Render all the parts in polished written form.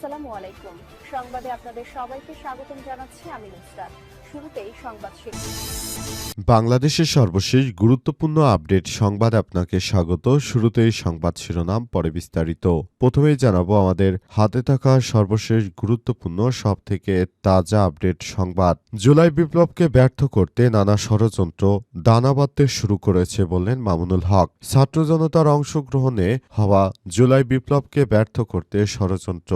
আসসালামু আলাইকুম। সংবাদে আপনাদের সবাইকে স্বাগতম জানাচ্ছি আমি নুসরাত। শুরুতেই সংবাদ শিরোনাম। বাংলাদেশের সর্বশেষ গুরুত্বপূর্ণ আপডেট সংবাদ আপনাকে স্বাগত। শুরুতেই সংবাদ শিরোনাম, পরে বিস্তারিত। প্রথমেই জানাবো আমাদের হাতে থাকা সর্বশেষ গুরুত্বপূর্ণ সবথেকে তাজা আপডেট সংবাদ। জুলাই বিপ্লবকে ব্যর্থ করতে নানা ষড়যন্ত্র দানা বাঁধতে শুরু করেছে বললেন মামুনুল হক। ছাত্র জনতার অংশগ্রহণে হওয়া জুলাই বিপ্লবকে ব্যর্থ করতে ষড়যন্ত্র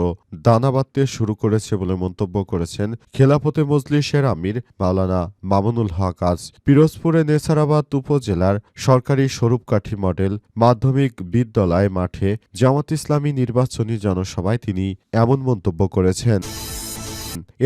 দানা বাঁধতে শুরু করেছে বলে মন্তব্য করেছেন খেলাফতে মজলিসের আমির মাওলানা মামুনুল হক। আজ পিরোজপুরে নেছারাবাদ উপজেলার সরকারি স্বরূপকাঠি মডেল মাধ্যমিক বিদ্যালয় মাঠে জামাত ইসলামী নির্বাচনী জনসভায় তিনি এমন মন্তব্য করেছেন।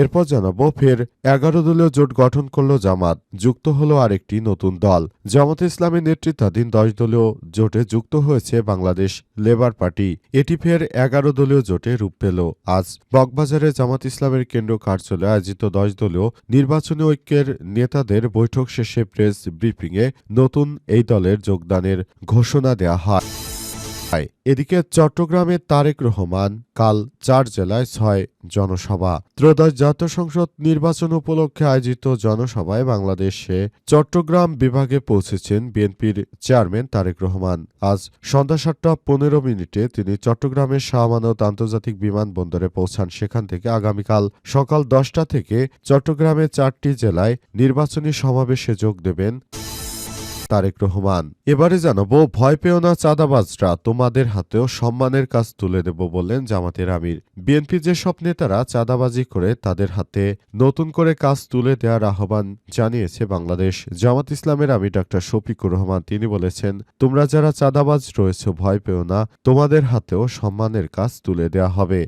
এরপর জানাবো ফের 11 দলীয় জোট গঠন করল জামাত, যুক্ত হলো আরেকটি নতুন দল। জামাত ইসলামের নেতৃত্বাধীন 10 দলীয় জোটে যুক্ত হয়েছে বাংলাদেশ লেবার পার্টি। এটি ফের 11 দলীয় জোটে রূপ পেল। আজ বকবাজারে জামাত ইসলামের কেন্দ্র কার্যালয়ে আয়োজিত 10 দলীয় নির্বাচনী ঐক্যের নেতাদের বৈঠক শেষে প্রেস ব্রিফিংয়ে নতুন এই দলের যোগদানের ঘোষণা দেয়া হয়। এদিকে চট্টগ্রামে তারেক রহমান কাল 4 জেলায় 6 জনসভা। ত্রয়োদশ জাতীয় সংসদ নির্বাচন উপলক্ষে আয়োজিত জনসভায় বাংলাদেশে চট্টগ্রাম বিভাগে পৌঁছেছেন বিএনপির চেয়ারম্যান তারেক রহমান। আজ সন্ধ্যা 7:15 তিনি চট্টগ্রামের শাহ আমানত আন্তর্জাতিক বিমানবন্দরে পৌঁছান। সেখান থেকে আগামীকাল সকাল 10টা থেকে চট্টগ্রামের 4টি জেলায় নির্বাচনী সমাবেশে যোগ দেবেন তারেক রহমান। এবারে জানাবো ভয় পেও না চাঁদাবাজরা, তোমাদের হাতেও সম্মানের কাজ তুলে দেব বললেন জামাতের আমির। বিএনপি যেসব নেতারা চাঁদাবাজি করে তাদের হাতে নতুন করে কাজ তুলে দেওয়ার আহ্বান জানিয়েছে বাংলাদেশ জামাত ইসলামের আমির ডাক্তার শফিকুর রহমান। তিনি বলেছেন, তোমরা যারা চাঁদাবাজ রয়েছে ভয় পেও না, তোমাদের হাতেও সম্মানের কাজ তুলে দেওয়া হবে।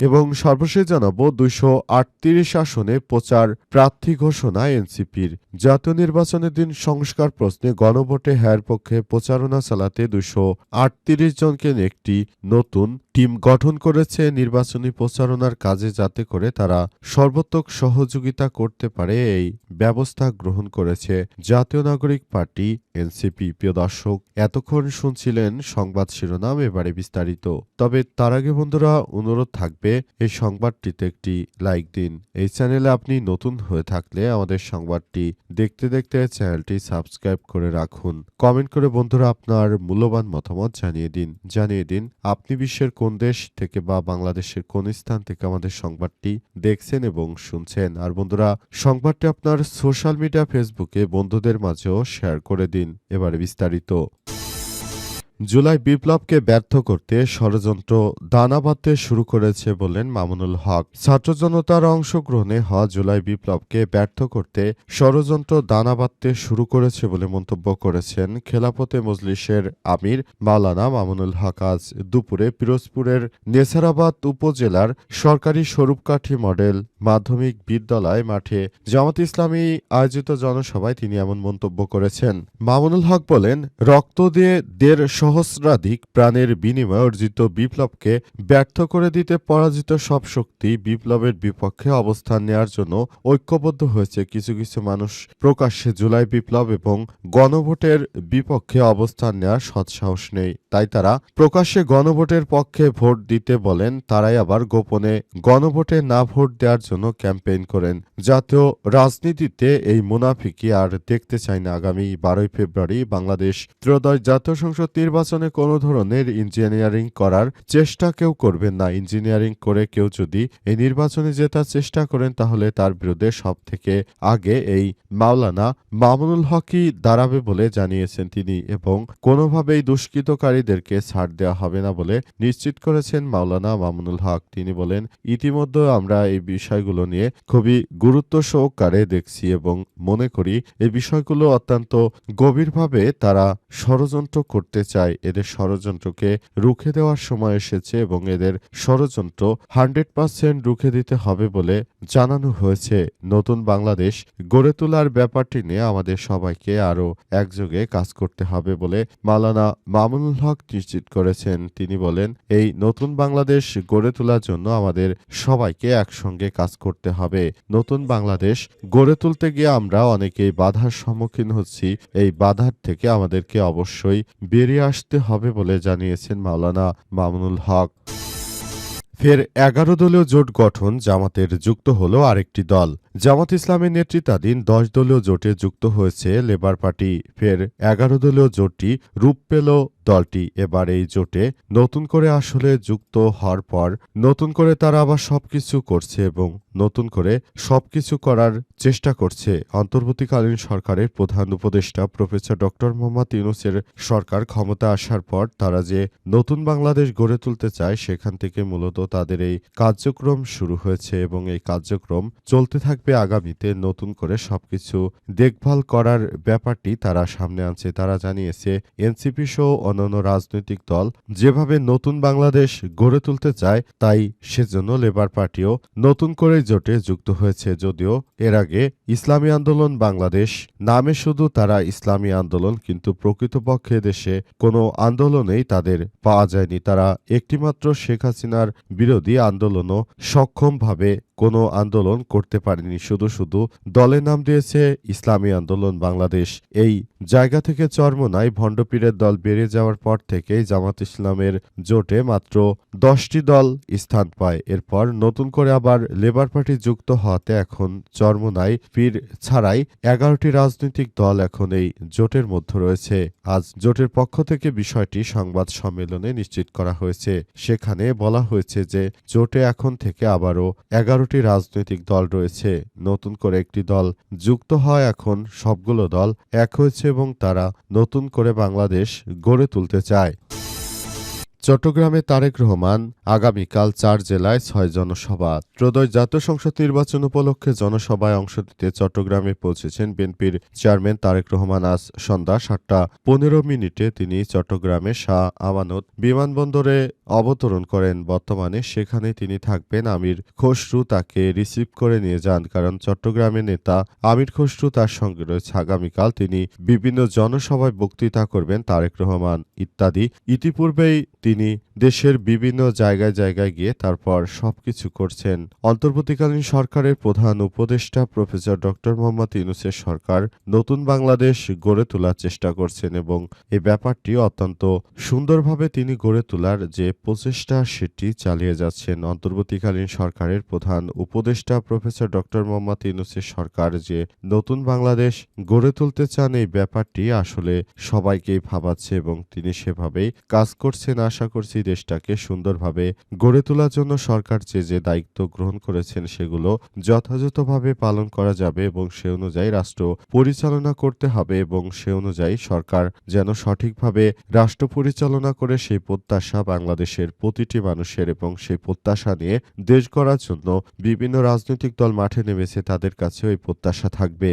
এবং সর্বশেষ জানাবো 238 আসনে প্রচার প্রার্থী ঘোষণা এনসিপির। জাতীয় নির্বাচনের দিন সংস্কার প্রশ্নে গণভোটে হ্যার পক্ষে প্রচারণা চালাতে 238 জনকে নিয়ে একটি নতুন টিম গঠন করেছে নির্বাচনী প্রচারণার কাজে, যাতে করে তারা সর্বোত্তক সহযোগিতা করতে পারে এই ব্যবস্থা গ্রহণ করেছে জাতীয় নাগরিক পার্টি এনসিপি। প্রিয় দর্শক, এতক্ষণ শুনছিলেন সংবাদ শিরোনাম, এবারে বিস্তারিত। তবে তার আগে বন্ধুরা অনুরোধ থাকবে এই সংবাদটিতে একটি লাইক দিন। এই চ্যানেলে আপনি নতুন হয়ে থাকলে আমাদের সংবাদটি দেখতে দেখতে চ্যানেলটি সাবস্ক্রাইব করে রাখুন। কমেন্ট করে বন্ধুরা আপনার মূল্যবান মতামত জানিয়ে দিন আপনি বিশ্বের কোন দেশ থেকে বা বাংলাদেশের কোন স্থান থেকে আমাদের সংবাদটি দেখছেন এবং শুনছেন। আর বন্ধুরা, সংবাদটি আপনার সোশ্যাল মিডিয়া ফেসবুকে বন্ধুদের মাঝেও শেয়ার করে দিন। এবারে বিস্তারিত। জুলাই বিপ্লবকে ব্যর্থ করতে ষড়যন্ত্র দানা বাঁধতে শুরু করেছে বললেন মামুনুল হক। ছাত্র জনতার অংশগ্রহণে হওয়া জুলাই বিপ্লবকে ব্যর্থ করতে ষড়যন্ত্র দানা বাঁধতে শুরু করেছে বলে মন্তব্য করেছেন খেলাফতে মজলিসের আমির মাওলানা মামুনুল হক। আজ দুপুরে পিরোজপুরের নেছারাবাদ উপজেলার সরকারি স্বরূপকাঠি মডেল মাধ্যমিক বিদ্যালয় মাঠে জামাত ইসলামী আয়োজিত জনসভায় তিনি এমন মন্তব্য করেছেন। মামুনুল হক বলেন, রক্ত দিয়ে 1.5 সহস্রাধিক প্রাণের বিনিময়ে অর্জিত বিপ্লবকে ব্যর্থ করে দিতে পরাজিত সব শক্তি বিপ্লবের বিপক্ষে অবস্থান নেয়ার জন্য ঐক্যবদ্ধ হয়েছে। কিছু কিছু মানুষ প্রকাশ্যে জুলাই বিপ্লব এবং গণভোটের বিপক্ষে অবস্থান নেওয়ার সৎসাহস নেই, তাই তারা প্রকাশ্যে গণভোটের পক্ষে ভোট দিতে বলেন। তারাই আবার গোপনে গণভোটে না ভোট দেওয়ার জন্য ক্যাম্পেইন করেন। জাতীয় রাজনীতিতে এই মুনাফিকি আর দেখতে চাই না। আগামী 12 ফেব্রুয়ারি বাংলাদেশ ত্রয়োদশ জাতীয় সংসদ নির্বাচনে কোনো ধরনের ইঞ্জিনিয়ারিং করার চেষ্টা কেউ করবেন না। ইঞ্জিনিয়ারিং করে কেউ যদি এই নির্বাচনে জেতার চেষ্টা করেন তাহলে তার বিরুদ্ধে সব থেকে আগে এই মাওলানা মামুনুল হকই দাঁড়াবে বলে জানিয়েছেন তিনি, এবং কোনোভাবেই দুষ্কৃতকারীদেরকে ছাড় দেওয়া হবে না বলে নিশ্চিত করেছেন মাওলানা মামুনুল হক। তিনি বলেন, ইতিমধ্যে আমরা এই বিষয়গুলো নিয়ে খুবই গুরুত্ব সহকারে দেখছি এবং মনে করি এই বিষয়গুলো অত্যন্ত গভীরভাবে তারা ষড়যন্ত্র করতে চায়। এদের ষড়যন্ত্রকে রুখে দেওয়ার সময় এসেছে এবং এদের ষড়যন্ত্র 100% রুখে দিতে হবে বলে জানানো হয়েছে। নতুন বাংলাদেশ গড়ে তোলার ব্যাপারটি নিয়ে আমাদের সবাইকে আরও একযোগে কাজ করতে হবে বলে মাওলানা মামুনুল হক নিশ্চিত করেছেন। তিনি বলেন, এই নতুন বাংলাদেশ গড়ে তোলার জন্য আমাদের সবাইকে একসঙ্গে কাজ করতে হবে। নতুন বাংলাদেশ গড়ে তুলতে গিয়ে আমরা অনেকেই বাধার সম্মুখীন হচ্ছি। এই বাধার থেকে আমাদেরকে অবশ্যই বেরিয়ে আসতে হবে বলে জানিয়েছেন মাওলানা মামুনুল হক। ফের ১১ দলীয় জোট গঠন, জামাতের যুক্ত হল আরেকটি দল। জামাত ইসলামের নেতৃত্বাধীন ১০ দলীয় জোটে যুক্ত হয়েছে লেবার পার্টি। ফের ১১ দলীয় জোটটি রূপ পেল দলটি এবার এই জোটে নতুন করে আসলে যুক্ত হওয়ার পর নতুন করে তারা আবার সবকিছু করছে এবং নতুন করে সবকিছু করার চেষ্টা করছে। অন্তর্বর্তীকালীন সরকারের প্রধান উপদেষ্টা প্রফেসর ডক্টর মোহাম্মদ ইউনূসের সরকার ক্ষমতা আসার পর তারা যে নতুন বাংলাদেশ গড়ে তুলতে চায়, সেখান থেকে মূলত তাদের এই কার্যক্রম শুরু হয়েছে এবং এই কার্যক্রম চলতে থাকবে আগামীতে। নতুন করে সবকিছু দেখভাল করার ব্যাপারটি তারা সামনে আনছে। তারা জানিয়েছে এনসিপি সহ অন্যান্য রাজনৈতিক দল যেভাবে নতুন বাংলাদেশ গড়ে তুলতে চায়, তাই সেজন্য লেবার পার্টিও নতুন করে জোটে যুক্ত হয়েছে। যদিও এর আগে ইসলামী আন্দোলন বাংলাদেশ নামে শুধু তারা ইসলামী আন্দোলন, কিন্তু প্রকৃতপক্ষে দেশে কোনো আন্দোলনেই তাদের পাওয়া যায়নি। তারা একটিমাত্র শেখ হাসিনার বিরোধী আন্দোলনও সক্ষমভাবে কোনো আন্দোলন করতে পারেনি। শুধু শুধু দলের নাম দিয়েছে ইসলামী আন্দোলন বাংলাদেশ। এই জায়গা থেকে চরমোনাই ভণ্ডপীরের দল বেড়ে যাওয়ার পর থেকেই জামাত ইসলামের জোটে মাত্র ১০টি দল স্থান পায়। এরপর নতুন করে আবার লেবার পার্টি যুক্ত হওয়াতে এখন চরমোনাই পীর ছাড়াই ১১টি রাজনৈতিক দল এখন এই জোটের মধ্যে রয়েছে। আজ জোটের পক্ষ থেকে বিষয়টি সংবাদ সম্মেলনে নিশ্চিত করা হয়েছে। সেখানে বলা হয়েছে যে জোটে এখন থেকে আবারও ১১টি রাজনৈতিক দল রয়েছে। নতুন করে একটি দল যুক্ত হয়, এখন সবগুলো দল এক হয়েছে এবং তারা নতুন করে বাংলাদেশ গড়ে তুলতে চায়। চট্টগ্রামে তারেক রহমান আগামীকাল ৪ জেলায় ৬ জনসভা। ত্রয়োদশ জাতীয় সংসদ নির্বাচন উপলক্ষে জনসভায় অংশ নিতে চট্টগ্রামে পৌঁছেছেন বিএনপির চেয়ারম্যান তারেক রহমান। আজ সন্ধ্যা ৭টা ১৫ তিনি চট্টগ্রামে শাহ আমানত বিমানবন্দরে অবতরণ করেন। বর্তমানে সেখানে তিনি থাকবেন। আমির খসরু তাকে রিসিভ করে নিয়ে যান, কারণ চট্টগ্রামের নেতা আমির খসরু তার সঙ্গে রয়েছে। আগামীকাল তিনি বিভিন্ন জনসভায় বক্তৃতা করবেন তারেক রহমান ইত্যাদি। ইতিপূর্বেই তিনি দেশের বিভিন্ন জায়গায় জায়গায় গিয়ে তারপর সবকিছু করছেন। অন্তর্বর্তীকালীন সরকারের প্রধান উপদেষ্টা প্রফেসর ডক্টর মোহাম্মদ ইউনূসের সরকার নতুন বাংলাদেশ গড়ে তোলার চেষ্টা করছেন এবং এই ব্যাপারটি অত্যন্ত সুন্দরভাবে তিনি গড়ে তোলার যে প্রচেষ্টা সেটি চালিয়ে যাচ্ছেন। অন্তর্বর্তীকালীন সরকারের প্রধান উপদেষ্টা প্রফেসর ডক্টর মোহাম্মদ ইউনূসের সরকার যে নতুন বাংলাদেশ গড়ে তুলতে চান, এই ব্যাপারটি আসলে সবাইকেই ভাবাচ্ছে এবং তিনি সেভাবেই কাজ করছেন। আশা করছি দেশটাকে সুন্দরভাবে গড়ে তোলার জন্য সরকার যে দায়িত্ব গ্রহণ করেছেন সেগুলো যথাযথভাবে পালন করা যাবে এবং সে অনুযায়ী রাষ্ট্র পরিচালনা করতে হবে এবং সে অনুযায়ী সরকার যেন সঠিকভাবে রাষ্ট্র পরিচালনা করে, সেই প্রত্যাশা বাংলাদেশের প্রতিটি মানুষের এবং সেই প্রত্যাশা নিয়ে দেশ গড়ার জন্য বিভিন্ন রাজনৈতিক দল মাঠে নেমেছে, তাদের কাছেও এই প্রত্যাশা থাকবে।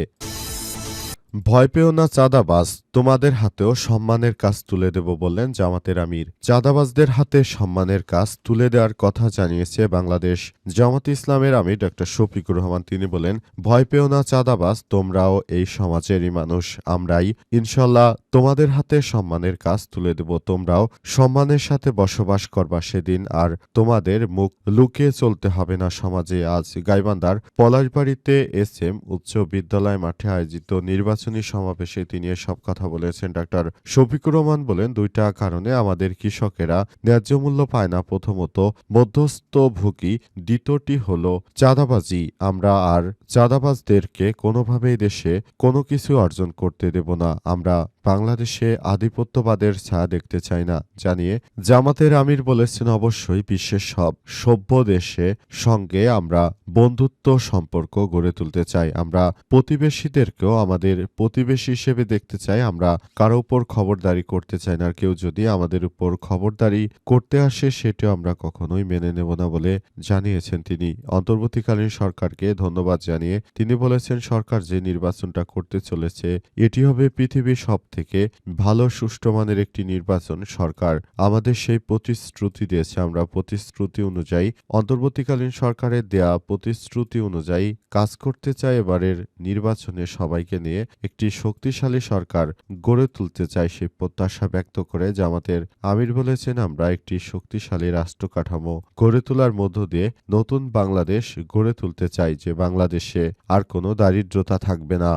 ভয় পেও না চাঁদাবাজ, তোমাদের হাতেও সম্মানের কাজ তুলে দেব বললেন জামাতের আমির। চাঁদাবাজদের হাতে সম্মানের কাজ তুলে দেওয়ার কথা জানিয়েছে বাংলাদেশ জামাত ইসলামের আমির ডক্টর শফিকুর রহমান। তিনি বলেন, ভয় পেও না চাঁদাবাজ, তোমরাও এই সমাজেরই মানুষ। আমরাই ইনশাল্লাহ তোমাদের হাতে সম্মানের কাজ তুলে দেব। তোমরাও সম্মানের সাথে বসবাস করবা সেদিন, আর তোমাদের মুখ লুকিয়ে চলতে হবে না সমাজে। আজ গাইবান্ধার পলাশবাড়িতে এসএম উচ্চ বিদ্যালয় মাঠে আয়োজিত নির্বাচনী সমাবেশে তিনি এসব কথা বলেছেন। ডাক্তার শফিকুর রহমান বলেন, দুইটা কারণে আমাদের কৃষকেরা ন্যায্য মূল্য পায় না। প্রথমত মধ্যস্থভোগী, দ্বিতীয়টি হলো চাঁদাবাজি। আমরা আর চাঁদাবাজদেরকে কোনোভাবেই দেশে কোনো কিছু অর্জন করতে দেব না। আমরা বাংলাদেশে আধিপত্যবাদের ছায়া দেখতে চাই না জানিয়ে জামাতের আমির বলেছেন, অবশ্যই বিশ্বের সব সভ্য দেশে সঙ্গে আমরা বন্ধুত্ব সম্পর্ক গড়ে তুলতে চাই। আমরা প্রতিবেশীদেরকেও আমাদের প্রতিবেশী হিসেবে দেখতে চাই। আমরা কারো উপর খবরদারি করতে চাই না, আর কেউ যদি আমাদের উপর খবরদারি করতে আসে সেটিও আমরা কখনোই মেনে নেব না বলে জানিয়েছেন তিনি। অন্তর্বর্তীকালীন সরকারকে ধন্যবাদ জানিয়ে তিনি বলেছেন, সরকার যে নির্বাচনটা করতে চলেছে এটি হবে পৃথিবীর সব থেকে ভালো সুষ্ঠু মানের একটি নির্বাচন। সরকার আমাদের সেই প্রতিশ্রুতি দিয়েছে, আমরা প্রতিশ্রুতি অনুযায়ী অন্তর্বর্তীকালীন সরকারের দেয়া প্রতিশ্রুতি অনুযায়ী কাজ করতে চাই। এবারের নির্বাচনে সবাইকে নিয়ে একটি শক্তিশালী সরকার গড়ে তুলতে চাই, সেই প্রত্যাশা ব্যক্ত করে জামাতের আমির বলেছেন, আমরা একটি শক্তিশালী রাষ্ট্র কাঠামো গড়ে তোলার মধ্য দিয়ে নতুন বাংলাদেশ গড়ে তুলতে চাই, যে বাংলাদেশে আর কোনো দারিদ্রতা থাকবে না।